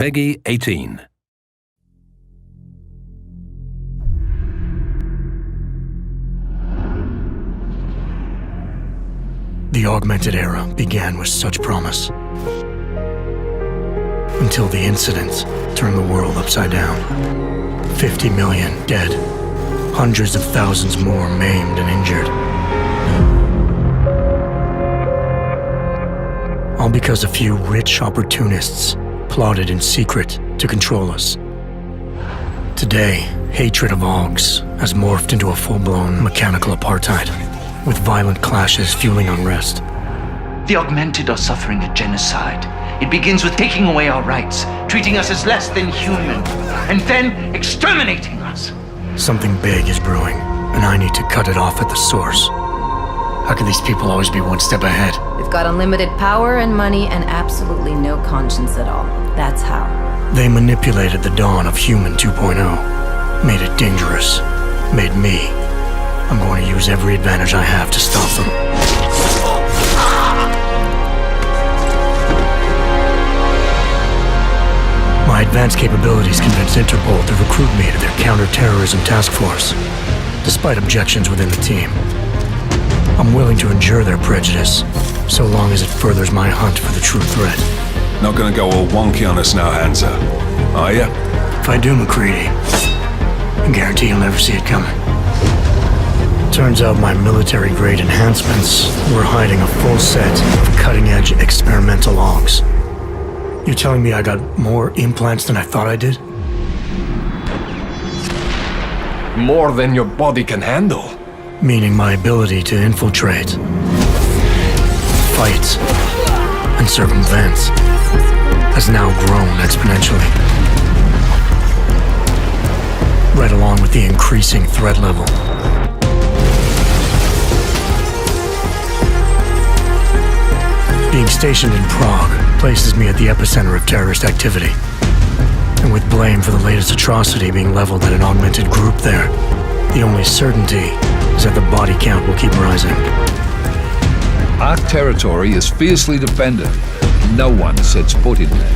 Peggy 18. The augmented era began with such promise. Until the incident turned the world upside down. 50 million dead. Hundreds of thousands more maimed and injured. All because a few rich opportunists plotted in secret to control us. Today, hatred of Augs has morphed into a full-blown mechanical apartheid, with violent clashes fueling unrest. The augmented are suffering a genocide. It begins with taking away our rights, treating us as less than human, and then exterminating us. Something big is brewing, and I need to cut it off at the source. How can these people always be one step ahead? They've got unlimited power and money and absolutely no conscience at all. That's how. They manipulated the dawn of Human 2.0, made it dangerous, made me. I'm going to use every advantage I have to stop them. My advanced capabilities convinced Interpol to recruit me to their counter-terrorism task force, despite objections within the team. I'm willing to endure their prejudice, so long as it furthers my hunt for the true threat. Not gonna go all wonky on us now, Hansa, are ya? If I do, McCready, I guarantee you'll never see it coming. Turns out my military-grade enhancements were hiding a full set of cutting-edge experimental Augs. You're telling me I got more implants than I thought I did? More than your body can handle. Meaning my ability to infiltrate, fight, and circumvent has now grown exponentially. Right along with the increasing threat level. Being stationed in Prague places me at the epicenter of terrorist activity. And with blame for the latest atrocity being leveled at an augmented group there, the only certainty is that the body count will keep rising. Our territory is fiercely defended. No one sets foot in there.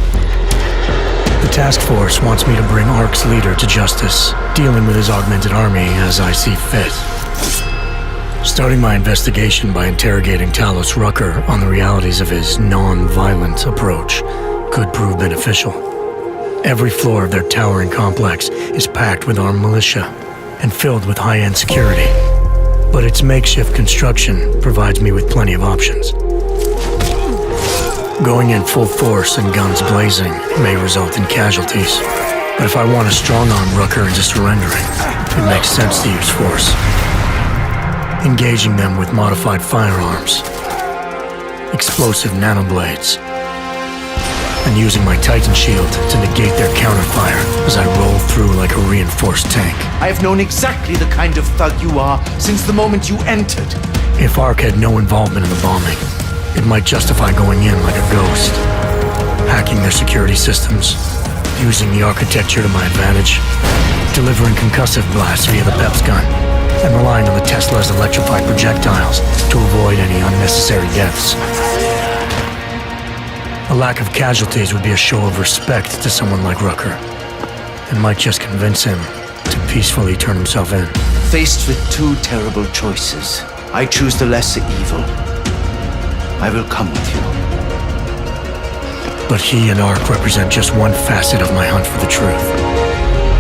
The task force wants me to bring ARC's leader to justice, dealing with his augmented army as I see fit. Starting my investigation by interrogating Talos Rucker on the realities of his non-violent approach could prove beneficial. Every floor of their towering complex is packed with armed militia and filled with high-end security. But its makeshift construction provides me with plenty of options. Going in full force and guns blazing may result in casualties. But if I want to strong-arm Rucker into surrendering, it makes sense to use force. Engaging them with modified firearms, explosive nanoblades, and using my Titan shield to negate their counterfire as I roll through like a reinforced tank. I have known exactly the kind of thug you are since the moment you entered. If ARC had no involvement in the bombing, it might justify going in like a ghost, hacking their security systems, using the architecture to my advantage, delivering concussive blasts via the PEPS gun, and relying on the Tesla's electrified projectiles to avoid any unnecessary deaths. A lack of casualties would be a show of respect to someone like Rucker, and might just convince him to peacefully turn himself in. Faced with two terrible choices, I choose the lesser evil. I will come with you. But he and ARC represent just one facet of my hunt for the truth.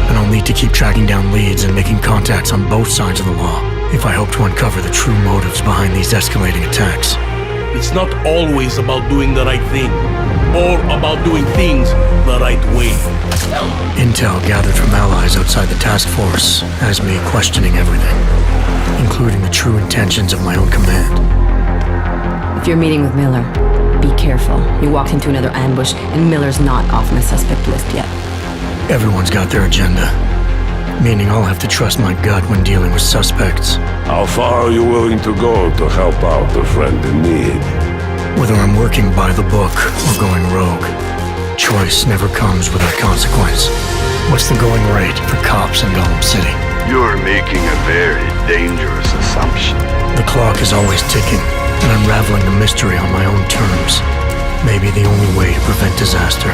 And I'll need to keep tracking down leads and making contacts on both sides of the law if I hope to uncover the true motives behind these escalating attacks. It's not always about doing the right thing, or about doing things the right way. Intel gathered from allies outside the task force has me questioning everything, including the true intentions of my own command. If you're meeting with Miller, be careful. You walked into another ambush, and Miller's not off the suspect list yet. Everyone's got their agenda, meaning I'll have to trust my gut when dealing with suspects. How far are you willing to go to help out a friend in need? Whether I'm working by the book or going rogue, choice never comes without consequence. What's the going rate for cops in Gotham City? You're making a very dangerous assumption. The clock is always ticking, and unraveling the mystery on my own terms may be the only way to prevent disaster.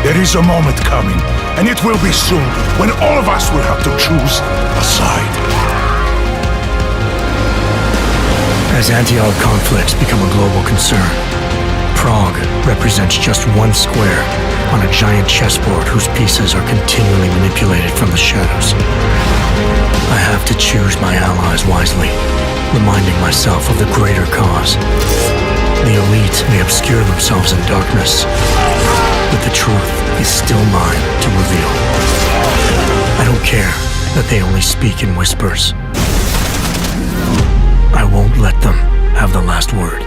There is a moment coming, and it will be soon, when all of us will have to choose a side. As anti-Arg conflicts become a global concern, Prague represents just one square on a giant chessboard whose pieces are continually manipulated from the shadows. I have to choose my allies wisely, reminding myself of the greater cause. The elite may obscure themselves in darkness, but the truth is still mine to reveal. I don't care that they only speak in whispers. I won't let them have the last word.